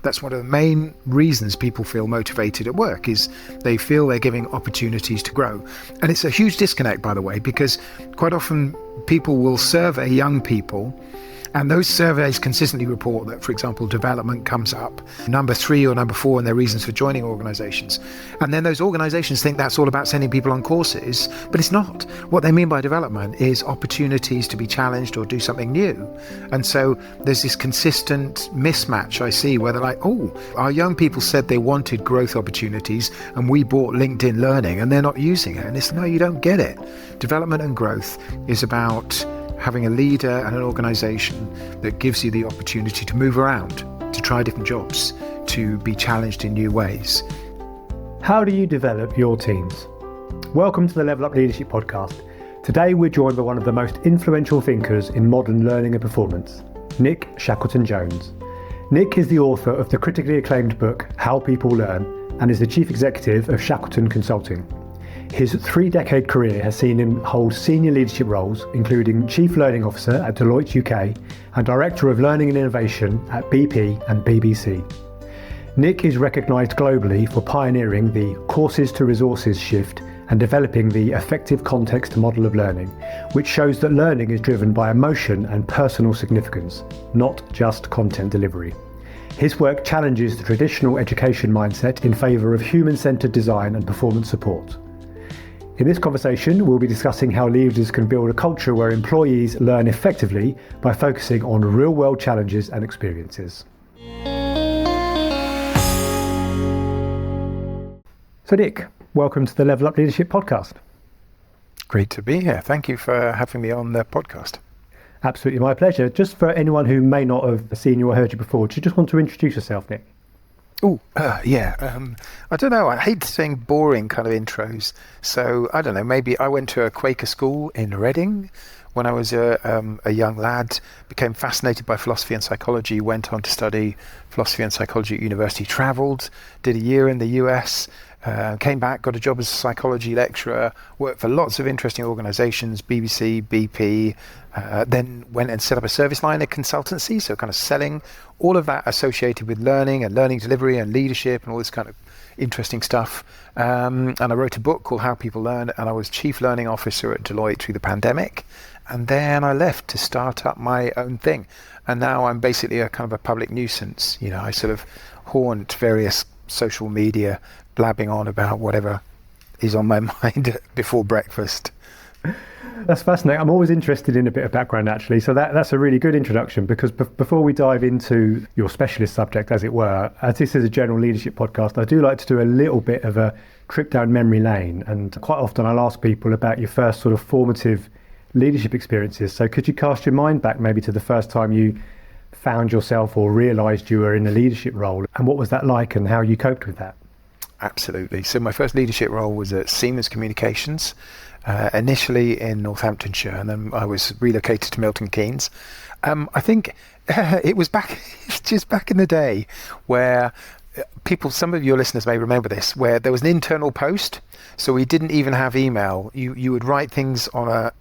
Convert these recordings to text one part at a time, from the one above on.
That's one of the main reasons people feel motivated at work, is they feel they're giving opportunities to grow. And it's a huge disconnect, by the way, because quite often people will survey young people, and those surveys consistently report that, for example, development comes up number 3 or number 4 in their reasons for joining organisations. And then those organisations think that's all about sending people on courses, but it's not. What they mean by development is opportunities to be challenged or do something new. And so there's this consistent mismatch I see where they're like, oh, our young people said they wanted growth opportunities and we bought LinkedIn Learning and they're not using it. And it's, no, you don't get it. Development and growth is about having a leader and an organisation that gives you the opportunity to move around, to try different jobs, to be challenged in new ways. How do you develop your teams? Welcome to the Level Up Leadership Podcast. Today we're joined by one of the most influential thinkers in modern learning and performance, Nick Shackleton-Jones. Nick is the author of the critically acclaimed book, How People Learn, and is the chief executive of Shackleton Consulting. His 3-decade career has seen him hold senior leadership roles, including Chief Learning Officer at Deloitte UK and Director of Learning and Innovation at BP and BBC. Nick is recognised globally for pioneering the courses to resources shift and developing the effective context model of learning, which shows that learning is driven by emotion and personal significance, not just content delivery. His work challenges the traditional education mindset in favour of human-centred design and performance support. In this conversation, we'll be discussing how leaders can build a culture where employees learn effectively by focusing on real-world challenges and experiences. So Nick, welcome to the Level Up Leadership Podcast. Great to be here. Thank you for having me on the podcast. Absolutely, my pleasure. Just for anyone who may not have seen you or heard you before, do you just want to introduce yourself, Nick? I don't know. I hate saying boring kind of intros. So I don't know. Maybe I went to a Quaker school in Reading when I was a young lad, became fascinated by philosophy and psychology, went on to study philosophy and psychology at university, travelled, did a year in the US, came back, got a job as a psychology lecturer, worked for lots of interesting organisations, BBC, BP, then went and set up a service line, a consultancy, so kind of selling all of that associated with learning and learning delivery and leadership and all this kind of interesting stuff. And I wrote a book called How People Learn, and I was Chief Learning Officer at Deloitte through the pandemic. And then I left to start up my own thing. And now I'm basically a kind of a public nuisance. You know, I sort of haunt various social media, blabbing on about whatever is on my mind before breakfast. That's fascinating. I'm always interested in a bit of background, actually. So that's a really good introduction, because before we dive into your specialist subject, as it were, as this is a general leadership podcast, I do like to do a little bit of a trip down memory lane. And quite often I'll ask people about your first sort of formative leadership experiences. So could you cast your mind back maybe to the first time you found yourself or realised you were in a leadership role, and what was that like and how you coped with that? Absolutely. So my first leadership role was at Siemens Communications, initially in Northamptonshire, and then I was relocated to Milton Keynes. I think it was just back in the day where people, some of your listeners may remember this, where there was an internal post, so we didn't even have email. You would write things on a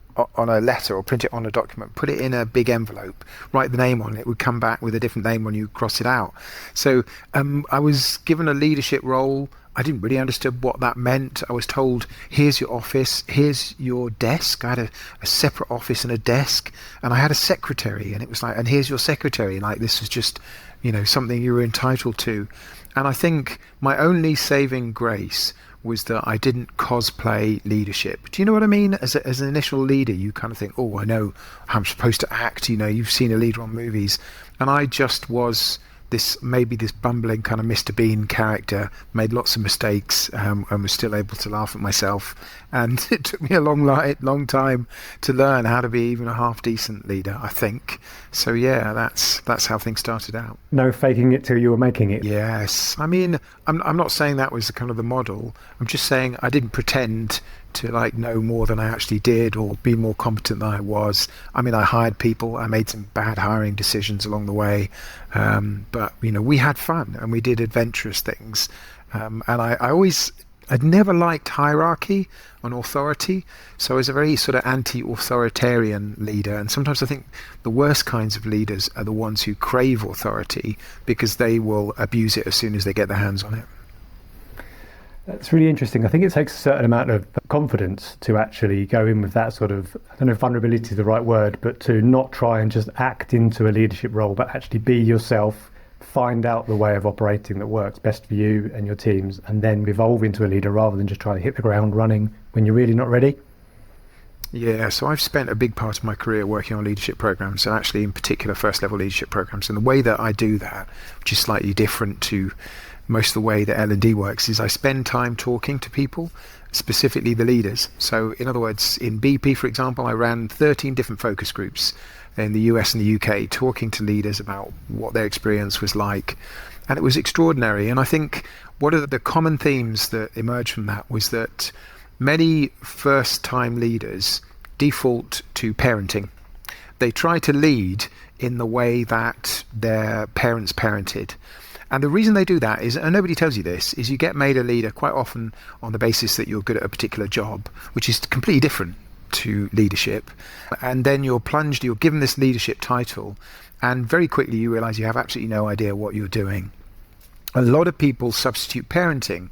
letter or print it on a document, put it in a big envelope, write the name on it, would come back with a different name when you cross it out. So I was given a leadership role. I didn't really understand what that meant. I was told, here's your office, here's your desk. I had a separate office and a desk, and I had a secretary, and it was like, and here's your secretary. Like, this was just, you know, something you were entitled to. And I think my only saving grace was that I didn't cosplay leadership. Do you know what I mean? As an initial leader, you kind of think, oh, I know how I'm supposed to act. You know, you've seen a leader on movies. And I just was this bumbling kind of Mr. Bean character, made lots of mistakes, and was still able to laugh at myself. And it took me a long time to learn how to be even a half decent leader, I think. So yeah, that's how things started out. No faking it till you were making it. Yes. I mean, I'm not saying that was kind of the model. I'm just saying I didn't pretend to like know more than I actually did or be more competent than I was. I mean, I hired people. I made some bad hiring decisions along the way. But, you know, we had fun and we did adventurous things. And I always I'd never liked hierarchy and authority, so I was a very sort of anti-authoritarian leader. And sometimes I think the worst kinds of leaders are the ones who crave authority because they will abuse it as soon as they get their hands on it. That's really interesting. I think it takes a certain amount of confidence to actually go in with that sort of, I don't know if vulnerability is the right word, but to not try and just act into a leadership role, but actually be yourself, find out the way of operating that works best for you and your teams, and then evolve into a leader rather than just trying to hit the ground running when you're really not ready. Yeah, so I've spent a big part of my career working on leadership programs, and actually in particular first level leadership programs. And the way that I do that, which is slightly different to most of the way that L&D works, is I spend time talking to people, specifically the leaders. So in other words, in BP, for example, I ran 13 different focus groups in the US and the UK, talking to leaders about what their experience was like. And it was extraordinary. And I think one of the common themes that emerged from that was that many first-time leaders default to parenting. They try to lead in the way that their parents parented. And the reason they do that is, and nobody tells you this, is you get made a leader quite often on the basis that you're good at a particular job, which is completely different to leadership. And then you're plunged, you're given this leadership title, and very quickly you realize you have absolutely no idea what you're doing. A lot of people substitute parenting,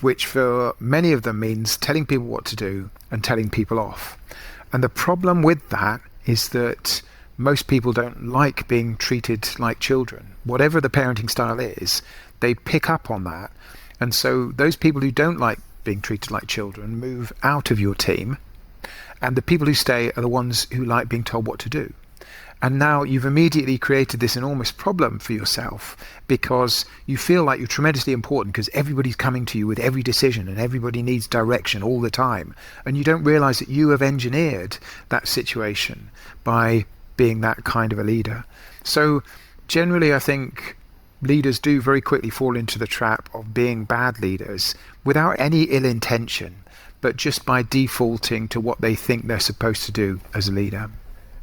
which for many of them means telling people what to do and telling people off. And the problem with that is that most people don't like being treated like children. Whatever the parenting style is, they pick up on that. And so those people who don't like being treated like children move out of your team. And the people who stay are the ones who like being told what to do. And now you've immediately created this enormous problem for yourself because you feel like you're tremendously important because everybody's coming to you with every decision and everybody needs direction all the time. And you don't realize that you have engineered that situation by being that kind of a leader. So generally, I think leaders do very quickly fall into the trap of being bad leaders without any ill intention, but just by defaulting to what they think they're supposed to do as a leader.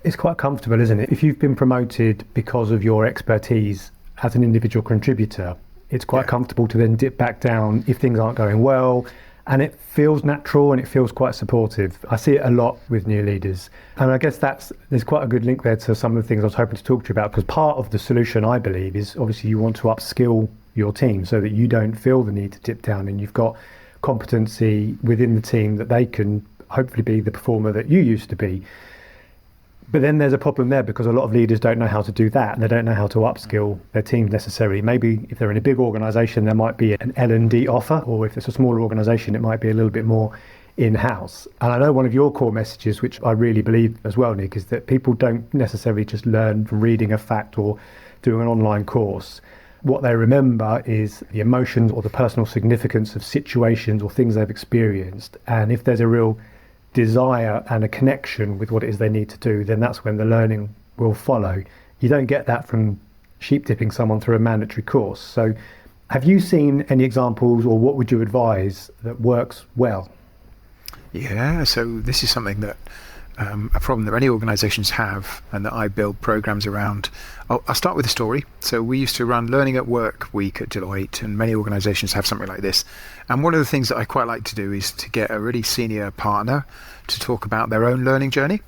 It's quite comfortable, isn't it? If you've been promoted because of your expertise as an individual contributor, it's quite comfortable to then dip back down if things aren't going well. And it feels natural and it feels quite supportive. I see it a lot with new leaders. And I guess there's quite a good link there to some of the things I was hoping to talk to you about, because part of the solution, I believe, is obviously you want to upskill your team so that you don't feel the need to dip down and you've got competency within the team that they can hopefully be the performer that you used to be. But then there's a problem there because a lot of leaders don't know how to do that and they don't know how to upskill their teams necessarily. Maybe if they're in a big organisation, there might be an L&D offer, or if it's a smaller organisation, it might be a little bit more in-house. And I know one of your core messages, which I really believe as well, Nick, is that people don't necessarily just learn from reading a fact or doing an online course. What they remember is the emotions or the personal significance of situations or things they've experienced. And if there's a real desire and a connection with what it is they need to do, then that's when the learning will follow. You don't get that from sheep dipping someone through a mandatory course. So have you seen any examples, or what would you advise that works well? Yeah, so this is something that a problem that many organizations have and that I build programs around. I'll start with a story. So we used to run Learning at Work Week at Deloitte, and many organizations have something like this. And one of the things that I quite like to do is to get a really senior partner to talk about their own learning journey.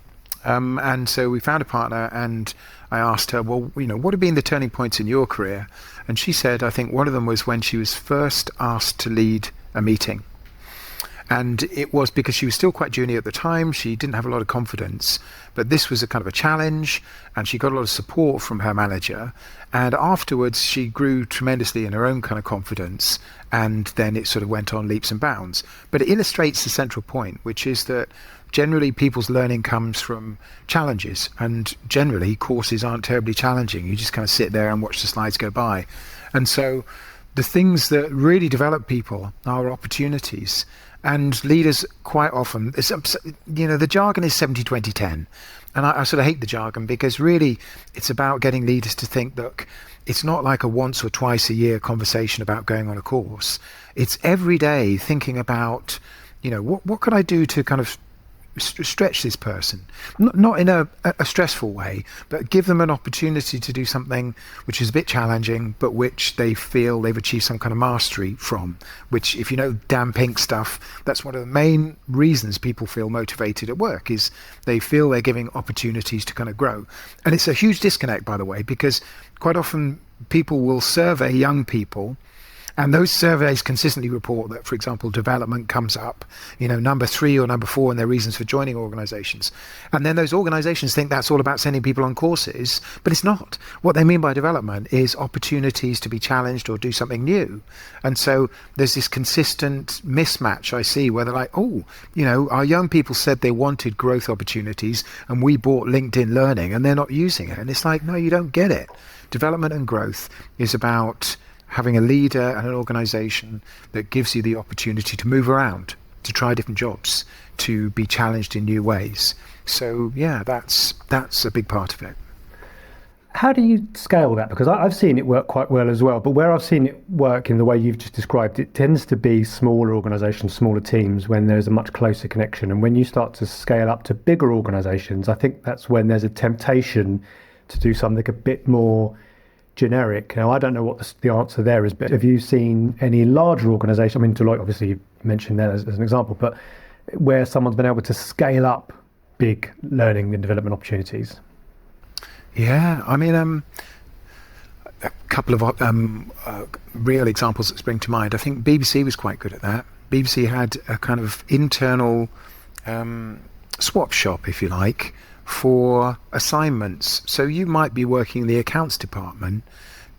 And so we found a partner, and I asked her, well, what have been the turning points in your career? And she said, I think one of them was when she was first asked to lead a meeting. And it was because she was still quite junior at the time. She didn't have a lot of confidence, but this was a kind of a challenge, and she got a lot of support from her manager. And afterwards, she grew tremendously in her own kind of confidence, and then it sort of went on leaps and bounds. But it illustrates the central point, which is that generally people's learning comes from challenges, and generally courses aren't terribly challenging. You just kind of sit there and watch the slides go by. And so the things that really develop people are opportunities. And leaders quite often, the jargon is 70-20-10. And I sort of hate the jargon because really it's about getting leaders to think, look, it's not like a once or twice a year conversation about going on a course. It's every day thinking about, what could I do to kind of stretch this person, not in a stressful way, but give them an opportunity to do something which is a bit challenging, but which they feel they've achieved some kind of mastery from, which, if you know damn pink stuff, that's one of the main reasons people feel motivated at work, is they feel they're giving opportunities to kind of grow. And it's a huge disconnect, by the way, because quite often people will survey young people, and those surveys consistently report that, for example, development comes up, number 3 or number 4 in their reasons for joining organizations. And then those organizations think that's all about sending people on courses, but it's not. What they mean by development is opportunities to be challenged or do something new. And so there's this consistent mismatch I see where they're like, our young people said they wanted growth opportunities and we bought LinkedIn Learning and they're not using it. And it's like, no, you don't get it. Development and growth is about having a leader and an organization that gives you the opportunity to move around, to try different jobs, to be challenged in new ways. So yeah, that's a big part of it. How do you scale that? Because I've seen it work quite well as well, but where I've seen it work in the way you've just described, it tends to be smaller organizations, smaller teams, when there's a much closer connection. And when you start to scale up to bigger organizations, I think that's when there's a temptation to do something a bit more generic. Now, I don't know what the answer there is, but have you seen any larger organisation? I mean, Deloitte, obviously, you mentioned there as an example, but where someone's been able to scale up big learning and development opportunities? Yeah, I mean, a couple of real examples that spring to mind. I think BBC was quite good at that. BBC had a kind of internal swap shop, if you like, for assignments. So you might be working in the accounts department,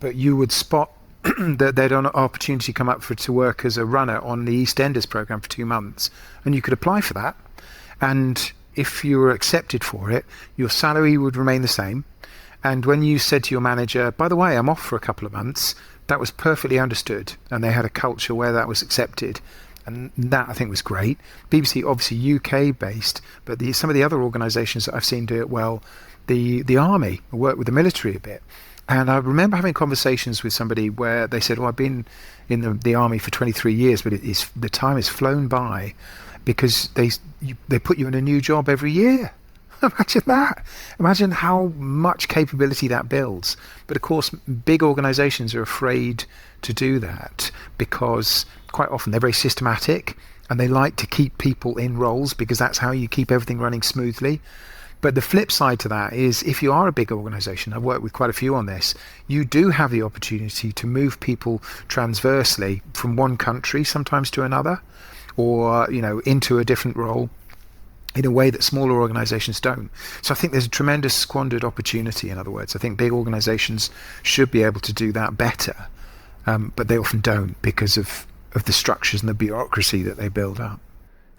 but you would spot that they'd an opportunity come up to work as a runner on the EastEnders programme for 2 months, and you could apply for that. And if you were accepted for it, your salary would remain the same. And when you said to your manager, by the way, I'm off for a couple of months, that was perfectly understood, and they had a culture where that was accepted. And that, I think, was great. BBC, obviously UK based, but some of the other organisations that I've seen do it well, the army, work with the military a bit. And I remember having conversations with somebody where they said, I've been in the army for 23 years, but the time has flown by because they put you in a new job every year. Imagine that. Imagine how much capability that builds. But of course, big organisations are afraid to do that because quite often they're very systematic and they like to keep people in roles because that's how you keep everything running smoothly. But the flip side to that is if you are a big organisation, I've worked with quite a few on this, you do have the opportunity to move people transversely from one country sometimes to another, or into a different role in a way that smaller organisations don't. So I think there's a tremendous squandered opportunity, in other words. I think big organisations should be able to do that better, but they often don't because of the structures and the bureaucracy that they build up.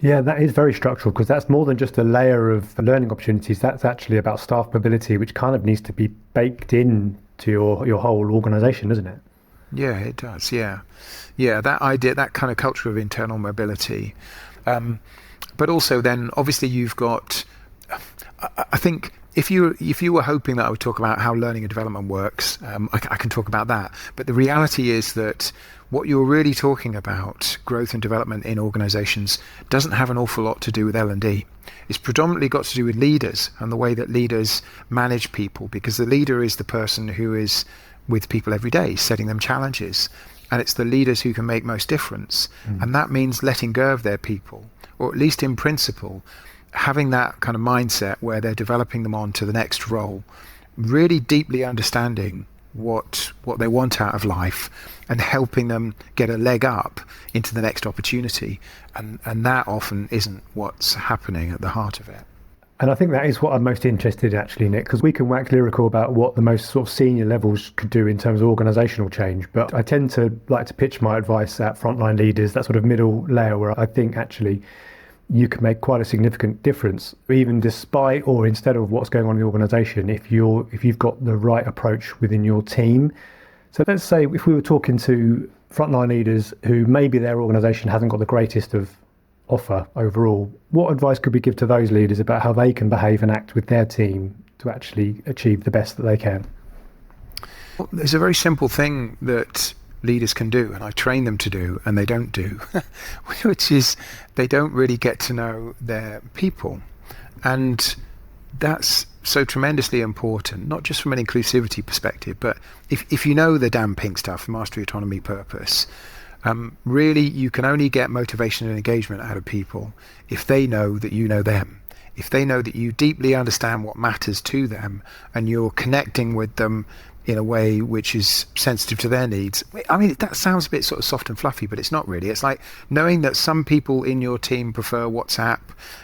Yeah, that is very structural because that's more than just a layer of learning opportunities. That's actually about staff mobility, which kind of needs to be baked into your whole organisation, isn't it? Yeah, it does. Yeah, that idea, that kind of culture of internal mobility. But also then, obviously, you've got, I think, if you were hoping that I would talk about how learning and development works, I can talk about that. But the reality is that what you're really talking about, growth and development in organisations, doesn't have an awful lot to do with L&D. It's predominantly got to do with leaders and the way that leaders manage people, because the leader is the person who is with people every day, setting them challenges. And it's the leaders who can make most difference. And that means letting go of their people, or at least in principle, having that kind of mindset where they're developing them on to the next role, really deeply understanding what they want out of life and helping them get a leg up into the next opportunity. And that often isn't what's happening at the heart of it. And I think that is what I'm most interested in, actually, Nick, because we can wax lyrical about what the most sort of senior levels could do in terms of organisational change. But I tend to like to pitch my advice at frontline leaders, that sort of middle layer where I think actually you can make quite a significant difference, even despite or instead of what's going on in the organisation, if you've got the right approach within your team. So let's say if we were talking to frontline leaders who maybe their organisation hasn't got the greatest of offer overall, what advice could we give to those leaders about how they can behave and act with their team to actually achieve the best that they can? Well, there's a very simple thing that leaders can do, and I train them to do, and they don't do, which is they don't really get to know their people. And that's so tremendously important, not just from an inclusivity perspective, but if you know the damn pink stuff, mastery, autonomy, purpose, really you can only get motivation and engagement out of people if they know that you know them, if they know that you deeply understand what matters to them and you're connecting with them in a way which is sensitive to their needs. I mean, that sounds a bit sort of soft and fluffy, but it's not really. It's like knowing that some people in your team prefer WhatsApp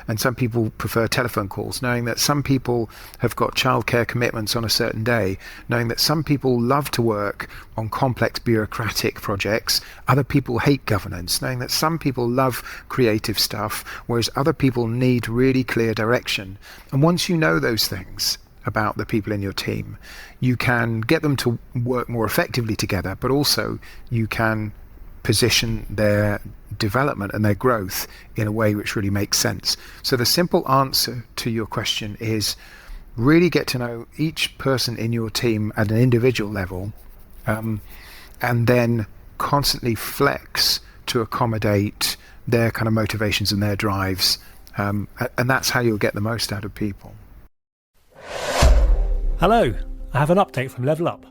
and some people prefer telephone calls, knowing that some people have got childcare commitments on a certain day, knowing that some people love to work on complex bureaucratic projects, other people hate governance, knowing that some people love creative stuff, whereas other people need really clear direction. And once you know those things about the people in your team, you can get them to work more effectively together, but also you can position their development and their growth in a way which really makes sense. So the simple answer to your question is really get to know each person in your team at an individual level, and then constantly flex to accommodate their kind of motivations and their drives, and that's how you'll get the most out of people. Hello, I have an update from Level Up.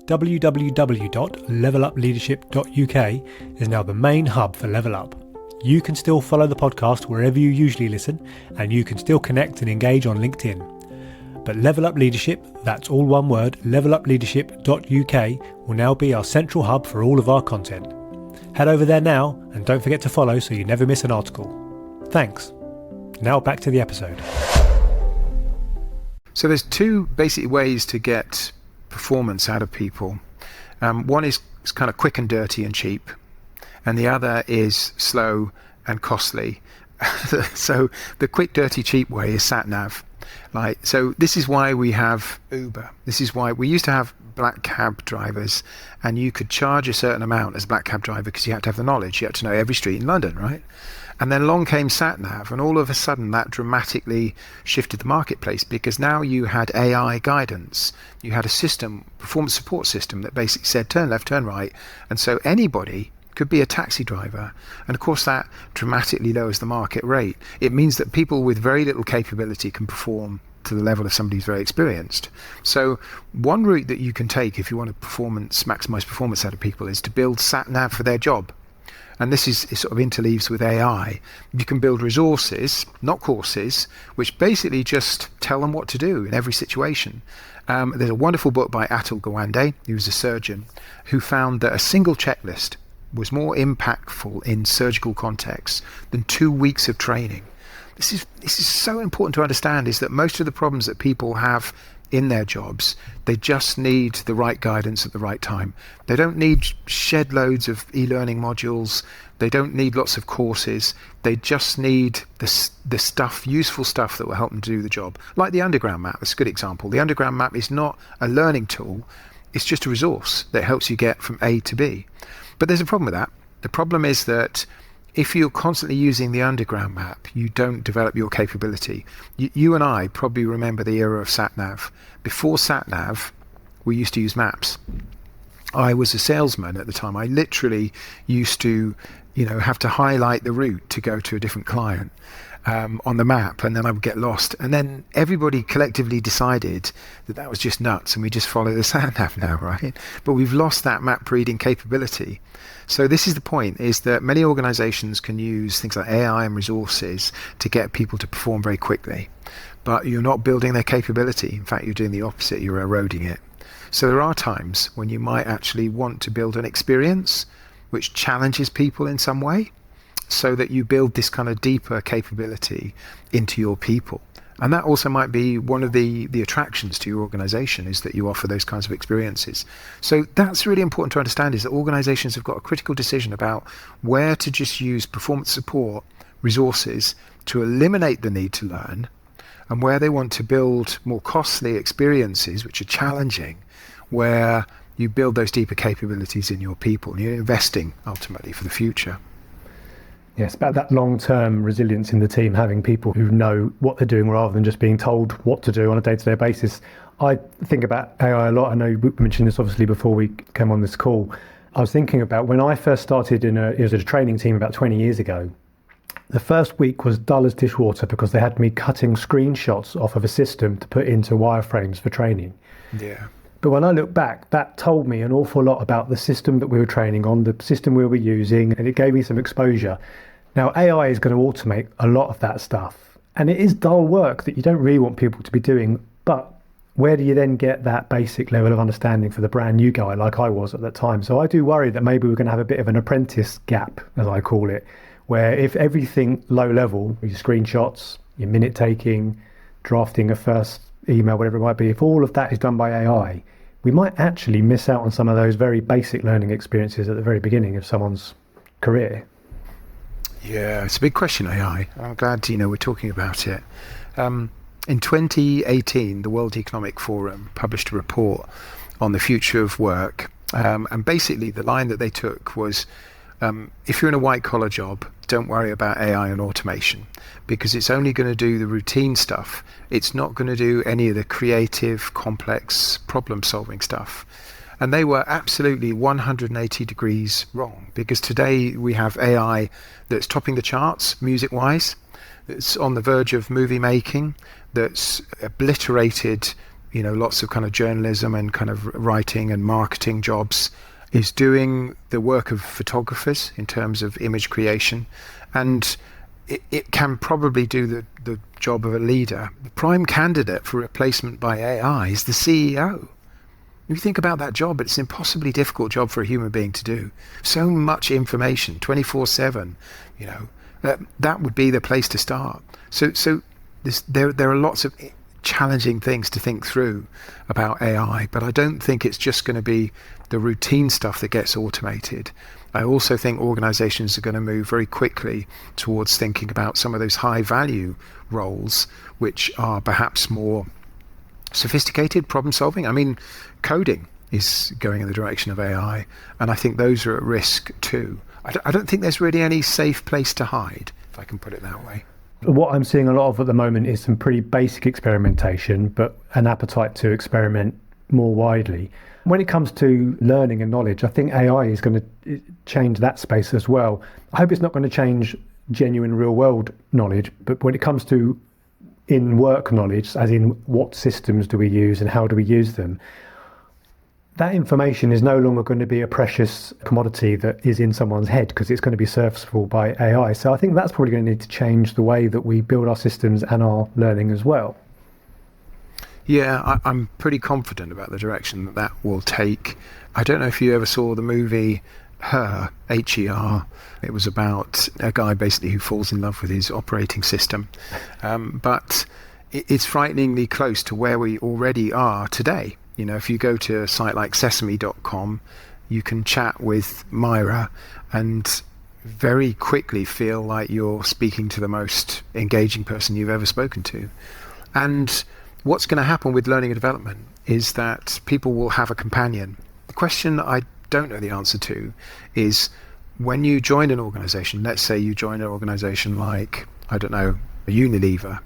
www.levelupleadership.uk is now the main hub for Level Up. You can still follow the podcast wherever you usually listen, and you can still connect and engage on LinkedIn. But Level Up Leadership, that's all one word, levelupleadership.uk will now be our central hub for all of our content. Head over there now and don't forget to follow so you never miss an article. Thanks. Now back to the episode. So there's two basic ways to get performance out of people. One is kind of quick and dirty and cheap, and the other is slow and costly. So the quick, dirty, cheap way is Sat Nav. So this is why we have Uber. This is why we used to have black cab drivers, and you could charge a certain amount as a black cab driver because you had to have the knowledge. You had to know every street in London, right? And then along came Sat Nav, and all of a sudden that dramatically shifted the marketplace, because now you had AI guidance. You had a system, performance support system, that basically said turn left, turn right, and so anybody could be a taxi driver. And of course that dramatically lowers the market rate. It means that people with very little capability can perform to the level of somebody who's very experienced. So one route that you can take if you want to maximize performance out of people is to build Sat Nav for their job. And this is sort of interleaves with AI. You can build resources, not courses, which basically just tell them what to do in every situation. There's a wonderful book by Atul Gawande, who was a surgeon, who found that a single checklist was more impactful in surgical contexts than 2 weeks of training. This is so important to understand, is that most of the problems that people have in their jobs, they just need the right guidance at the right time. They don't need shed loads of e-learning modules. They don't need lots of courses. They just need the stuff, useful stuff that will help them do the job. Like the Underground Map, that's a good example. The Underground Map is not a learning tool. It's just a resource that helps you get from A to B. But there's a problem with that. The problem is that if you're constantly using the Underground Map, you don't develop your capability. You and I probably remember the era of Sat Nav. Before Sat Nav, we used to use maps. I was a salesman at the time. I literally used to, have to highlight the route to go to a different client on the map, and then I would get lost. And then everybody collectively decided that was just nuts, and we just follow the Sat Nav now, right? But we've lost that map reading capability. So this is the point, is that many organizations can use things like AI and resources to get people to perform very quickly, but you're not building their capability. In fact, you're doing the opposite, you're eroding it. So there are times when you might actually want to build an experience which challenges people in some way, so that you build this kind of deeper capability into your people. And that also might be one of the attractions to your organization, is that you offer those kinds of experiences. So that's really important to understand, is that organizations have got a critical decision about where to just use performance support resources to eliminate the need to learn, and where they want to build more costly experiences which are challenging, where you build those deeper capabilities in your people, and you're investing ultimately for the future. Yes, about that long-term resilience in the team, having people who know what they're doing rather than just being told what to do on a day-to-day basis. I think about AI a lot. I know we mentioned this obviously before we came on this call. I was thinking about when I first started it was a training team about 20 years ago. The first week was dull as dishwater because they had me cutting screenshots off of a system to put into wireframes for training. Yeah. But when I look back, that told me an awful lot about the system that we were training on, the system we were using, and it gave me some exposure. Now, AI is going to automate a lot of that stuff. And it is dull work that you don't really want people to be doing. But where do you then get that basic level of understanding for the brand new guy like I was at that time? So I do worry that maybe we're going to have a bit of an apprentice gap, as I call it, where if everything low level, your screenshots, your minute taking, drafting a first email, whatever it might be, if all of that is done by AI, we might actually miss out on some of those very basic learning experiences at the very beginning of someone's career. Yeah, it's a big question, AI. I'm glad, we're talking about it. In 2018, the World Economic Forum published a report on the future of work. And basically the line that they took was, if you're in a white-collar job, don't worry about AI and automation, because it's only going to do the routine stuff. It's not going to do any of the creative, complex, problem-solving stuff. And they were absolutely 180 degrees wrong, because today we have AI that's topping the charts, music-wise, that's on the verge of movie making, that's obliterated, lots of kind of journalism and kind of writing and marketing jobs, is doing the work of photographers in terms of image creation, and it can probably do the job of a leader. The prime candidate for replacement by AI is the CEO. If you think about that job, it's an impossibly difficult job for a human being to do. So much information, 24/7, that would be the place to start. So there are lots of challenging things to think through about AI, but I don't think it's just going to be the routine stuff that gets automated. I also think organizations are going to move very quickly towards thinking about some of those high value roles, which are perhaps more sophisticated problem solving. I mean, coding is going in the direction of AI, and I think those are at risk too. I don't think there's really any safe place to hide, if I can put it that way. What I'm seeing a lot of at the moment is some pretty basic experimentation, but an appetite to experiment more widely. When it comes to learning and knowledge, I think AI is going to change that space as well. I hope it's not going to change genuine real world knowledge, but when it comes to in work knowledge, as in what systems do we use and how do we use them, that information is no longer going to be a precious commodity that is in someone's head, because it's going to be serviceable by AI. So I think that's probably going to need to change the way that we build our systems and our learning as well. Yeah, I'm pretty confident about the direction that will take. I don't know if you ever saw the movie Her, H-E-R. It was about a guy basically who falls in love with his operating system. But it's frighteningly close to where we already are today. If you go to a site like sesame.com, you can chat with Myra and very quickly feel like you're speaking to the most engaging person you've ever spoken to. And what's going to happen with learning and development is that people will have a companion. The question I don't know the answer to is, when you join an organization, let's say you join an organization like, I don't know, Unilever.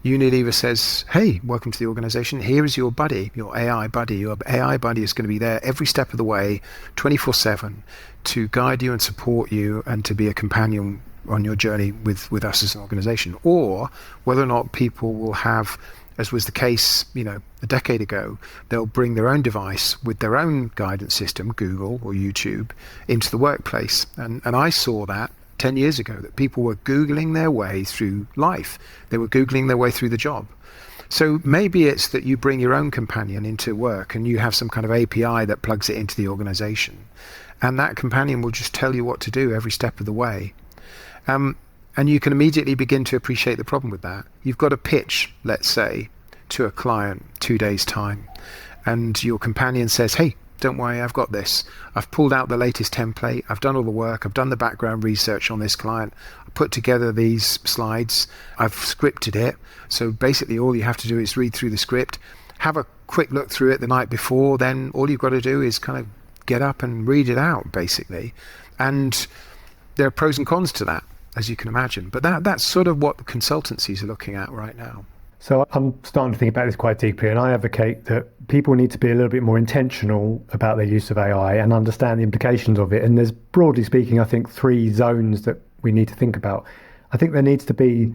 Unilever says, hey, welcome to the organization. Here is your buddy, your AI buddy. Your AI buddy is going to be there every step of the way, 24/7, to guide you and support you and to be a companion on your journey with us as an organization. Or whether or not people will have, as was the case, a decade ago, they'll bring their own device with their own guidance system, Google or YouTube, into the workplace. And I saw that 10 years ago, that people were Googling their way through life. They were Googling their way through the job. So maybe it's that you bring your own companion into work and you have some kind of API that plugs it into the organization. And that companion will just tell you what to do every step of the way. And you can immediately begin to appreciate the problem with that. You've got a pitch, let's say, to a client 2 days' time. And your companion says, hey, don't worry, I've got this. I've pulled out the latest template. I've done all the work. I've done the background research on this client. I put together these slides. I've scripted it. So basically all you have to do is read through the script, have a quick look through it the night before. Then all you've got to do is kind of get up and read it out, basically. And there are pros and cons to that, as you can imagine. But that's sort of what the consultancies are looking at right now. So I'm starting to think about this quite deeply, and I advocate that people need to be a little bit more intentional about their use of AI and understand the implications of it. And there's, broadly speaking, I think 3 zones that we need to think about. I think there needs to be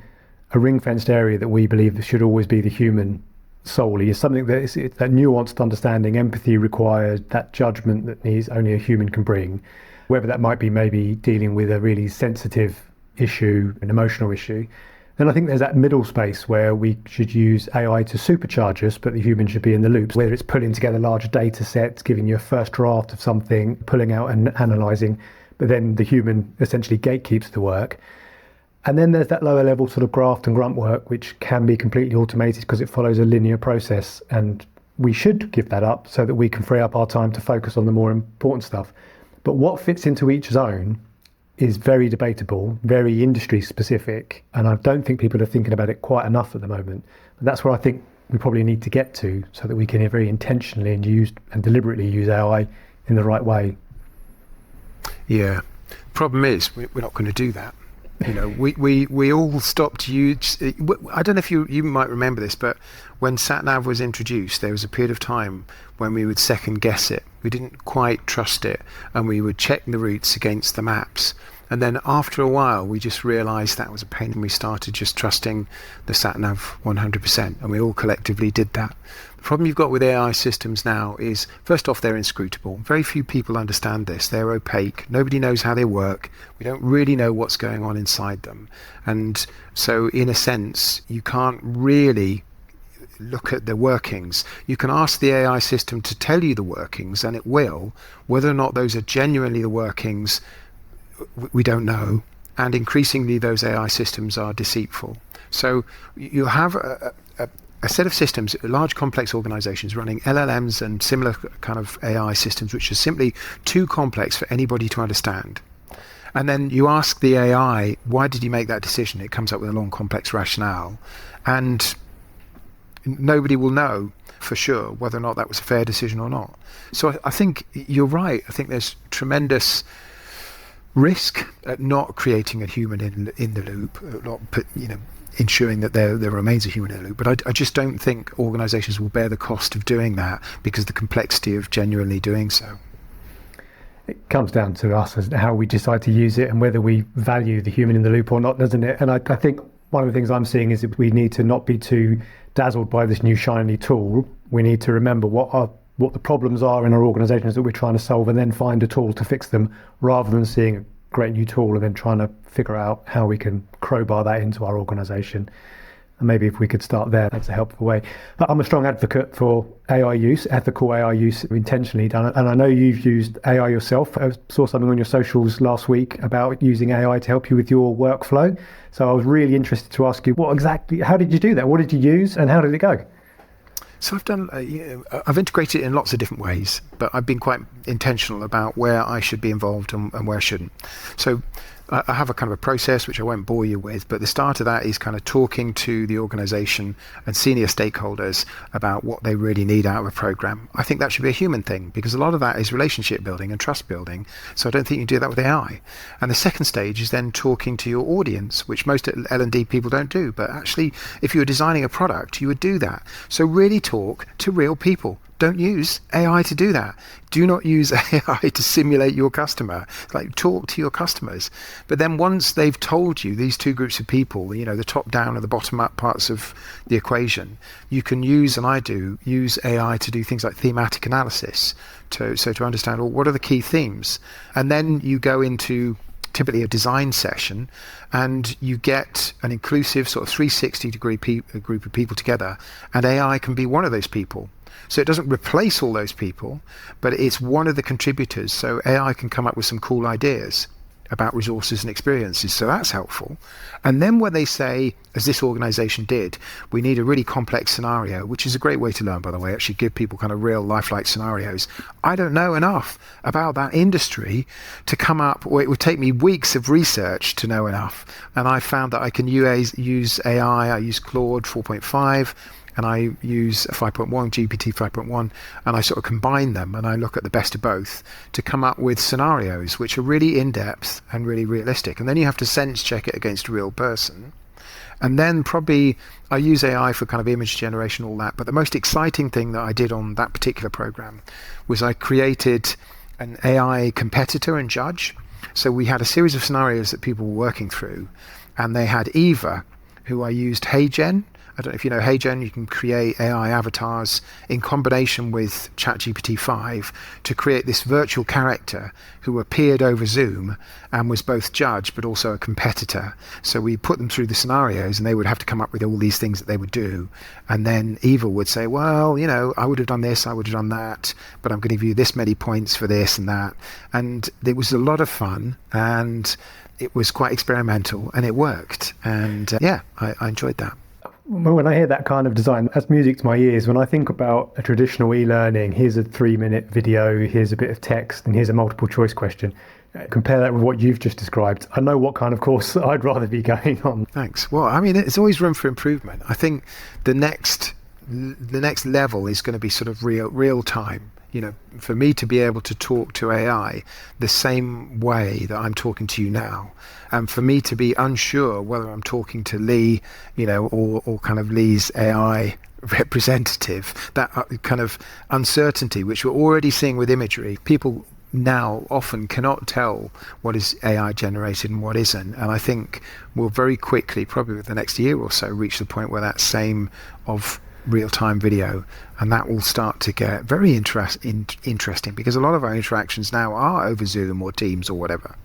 a ring-fenced area that we believe should always be the human solely. Is something that is that nuanced understanding, empathy required, that judgment that needs only a human can bring. Whether that might be maybe dealing with a really sensitive issue, an emotional issue. Then I think there's that middle space where we should use AI to supercharge us, but the human should be in the loop. Whether it's pulling together large data sets, giving you a first draft of something, pulling out and analysing, but then the human essentially gatekeeps the work. And then there's that lower level sort of graft and grunt work, which can be completely automated because it follows a linear process. And we should give that up so that we can free up our time to focus on the more important stuff. But what fits into each zone is very debatable, very industry specific, and I don't think people are thinking about it quite enough at the moment. But that's where I think we probably need to get to so that we can very intentionally and deliberately use AI in the right way. Yeah. Problem is, we're not going to do that. You know, we all stopped I don't know if you might remember this, but when Sat Nav was introduced, there was a period of time when we would second guess it. We didn't quite trust it, and we would check the routes against the maps. And then after a while, we just realised that was a pain, and we started just trusting the Sat Nav 100%, and we all collectively did that. The problem you've got with AI systems now is, first off, they're inscrutable. Very few people understand this. They're opaque. Nobody knows how they work. We don't really know what's going on inside them. And so, in a sense, you can't really look at the workings. You can ask the AI system to tell you the workings, and it will. Whether or not those are genuinely the workings, we don't know. And increasingly, those AI systems are deceitful. So you have a set of systems, large complex organizations running LLMs and similar kind of AI systems, which are simply too complex for anybody to understand. And then you ask the AI, why did you make that decision? It comes up with a long, complex rationale. And nobody will know for sure whether or not that was a fair decision or not. So I think you're right. I think there's tremendous risk at not creating a human in the loop, not ensuring that there remains a human in the loop. But I just don't think organizations will bear the cost of doing that because of the complexity of genuinely doing so. It comes down to us as how we decide to use it and whether we value the human in the loop or not, doesn't it? And I think one of the things I'm seeing is that we need to not be too dazzled by this new shiny tool. We need to remember what the problems are in our organizations that we're trying to solve, and then find a tool to fix them, rather than seeing a great new tool and then trying to figure out how we can crowbar that into our organization. And maybe if we could start there, that's a helpful way. But I'm a strong advocate for AI use, ethical AI use, intentionally done. And I know you've used AI yourself. I saw something on your socials last week about using AI to help you with your workflow. So I was really interested to ask you, how did you do that? What did you use and how did it go? So I've integrated it in lots of different ways, but I've been quite intentional about where I should be involved and where I shouldn't. So I have a kind of a process which I won't bore you with, but the start of that is kind of talking to the organization and senior stakeholders about what they really need out of a program. I think that should be a human thing, because a lot of that is relationship building and trust building. So I don't think you do that with AI. And the second stage is then talking to your audience, which most L&D people don't do. But actually, if you were designing a product, you would do that. So really talk to real people. Don't use AI to do that. Do not use AI to simulate your customer. Like, talk to your customers. But then once they've told you, these two groups of people, the top down and the bottom up parts of the equation, you can use, and I do, use AI to do things like thematic analysis to understand, what are the key themes? And then you go into typically a design session, and you get an inclusive sort of 360-degree group of people together, and AI can be one of those people. So it doesn't replace all those people, but it's one of the contributors. So AI can come up with some cool ideas about resources and experiences. So that's helpful. And then when they say, as this organization did, we need a really complex scenario, which is a great way to learn, by the way, actually give people kind of real lifelike scenarios. I don't know enough about that industry to come up, or it would take me weeks of research to know enough. And I found that I can use AI. I use Claude 4.5. and I use 5.1, GPT 5.1, and I sort of combine them, and I look at the best of both to come up with scenarios which are really in-depth and really realistic. And then you have to sense check it against a real person. And then probably I use AI for kind of image generation, all that. But the most exciting thing that I did on that particular program was I created an AI competitor and judge. So we had a series of scenarios that people were working through, and they had Eva, who I used HeyGen. I don't know if you know HeyGen. You can create AI avatars in combination with ChatGPT 5 to create this virtual character who appeared over Zoom and was both judge but also a competitor. So we put them through the scenarios, and they would have to come up with all these things that they would do. And then Eva would say, well, I would have done this, I would have done that, but I'm going to give you this many points for this and that. And it was a lot of fun, and it was quite experimental, and it worked. And I enjoyed that. When I hear that kind of design, that's music to my ears. When I think about a traditional e-learning, here's a 3-minute video, here's a bit of text, and here's a multiple choice question. Compare that with what you've just described. I know what kind of course I'd rather be going on. Thanks. Well, I mean, there's always room for improvement. I think the next level is going to be sort of real time. For me to be able to talk to AI the same way that I'm talking to you now, and for me to be unsure whether I'm talking to Lee, or kind of Lee's AI representative, that kind of uncertainty, which we're already seeing with imagery. People now often cannot tell what is AI generated and what isn't. And I think we'll very quickly, probably within the next year or so, reach the point where that same of real-time video, and that will start to get very interesting, because a lot of our interactions now are over Zoom or Teams or whatever.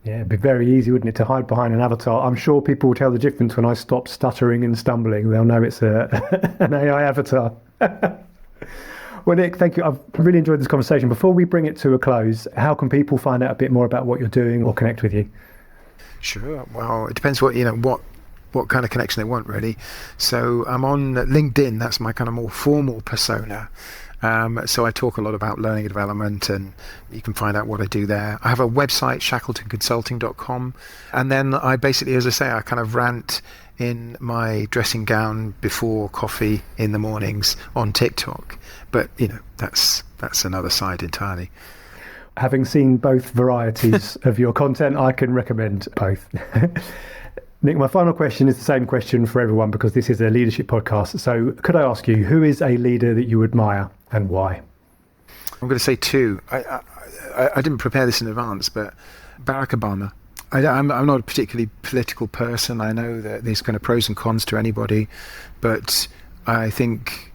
Yeah, it'd be very easy, wouldn't it, to hide behind an avatar. I'm sure people will tell the difference when I stop stuttering and stumbling. They'll know it's an AI avatar. Well, Nick, thank you. I've really enjoyed this conversation. Before we bring it to a close, how can people find out a bit more about what you're doing or connect with you? Sure. Well, it depends what kind of connection they want, really. So I'm on LinkedIn. That's my kind of more formal persona. So I talk a lot about learning and development, and you can find out what I do there. I have a website, shackletonconsulting.com. And then I basically, as I say, I kind of rant in my dressing gown before coffee in the mornings on TikTok. But, that's another side entirely. Having seen both varieties of your content, I can recommend both. Nick, my final question is the same question for everyone, because this is a leadership podcast. So could I ask you, who is a leader that you admire and why? I'm going to say two. I didn't prepare this in advance, but Barack Obama. I'm not a particularly political person. I know that there's kind of pros and cons to anybody, but I think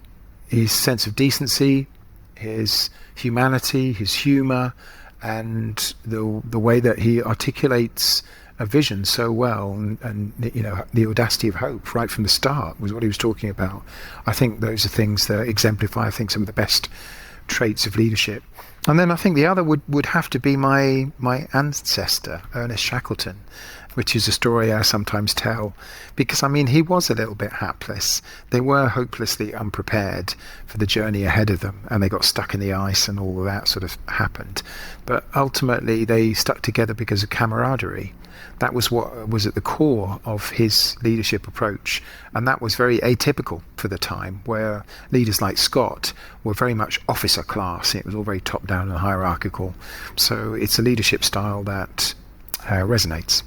his sense of decency, his humanity, his humour, and the way that he articulates a vision so well, and the audacity of hope right from the start was what he was talking about. I think those are things that exemplify, I think, some of the best traits of leadership. And then I think the other would have to be my ancestor, Ernest Shackleton, which is a story I sometimes tell, because he was a little bit hapless. They were hopelessly unprepared for the journey ahead of them, and they got stuck in the ice, and all of that sort of happened. But ultimately they stuck together because of camaraderie. That was what was at the core of his leadership approach, and that was very atypical for the time, where leaders like Scott were very much officer class. It was all very top-down and hierarchical. So it's a leadership style that resonates.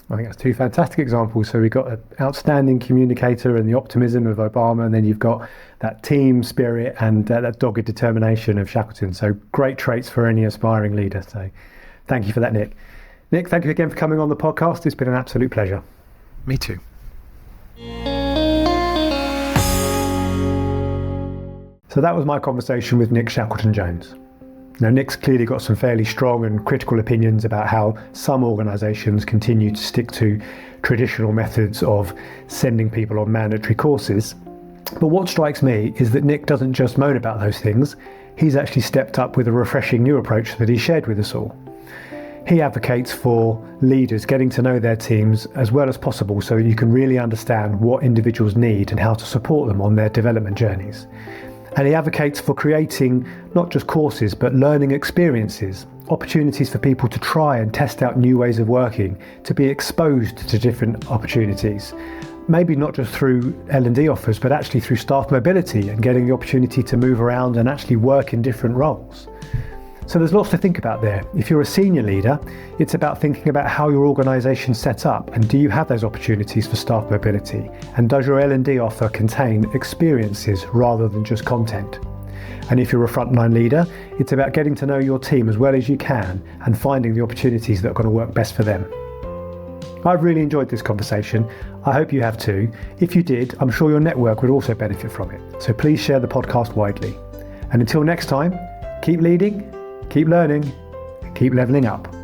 I think that's two fantastic examples. So we've got an outstanding communicator and the optimism of Obama, and then you've got that team spirit and that dogged determination of Shackleton. So great traits for any aspiring leader. So thank you for that, Nick. Nick, thank you again for coming on the podcast. It's been an absolute pleasure. Me too. So that was my conversation with Nick Shackleton-Jones. Now, Nick's clearly got some fairly strong and critical opinions about how some organisations continue to stick to traditional methods of sending people on mandatory courses. But what strikes me is that Nick doesn't just moan about those things. He's actually stepped up with a refreshing new approach that he shared with us all. He advocates for leaders getting to know their teams as well as possible, so that you can really understand what individuals need and how to support them on their development journeys. And he advocates for creating not just courses, but learning experiences, opportunities for people to try and test out new ways of working, to be exposed to different opportunities. Maybe not just through L&D offers, but actually through staff mobility and getting the opportunity to move around and actually work in different roles. So there's lots to think about there. If you're a senior leader, it's about thinking about how your organisation's set up, and do you have those opportunities for staff mobility? And does your L&D offer contain experiences rather than just content? And if you're a frontline leader, it's about getting to know your team as well as you can and finding the opportunities that are going to work best for them. I've really enjoyed this conversation. I hope you have too. If you did, I'm sure your network would also benefit from it. So please share the podcast widely. And until next time, keep leading, keep learning, and keep levelling up.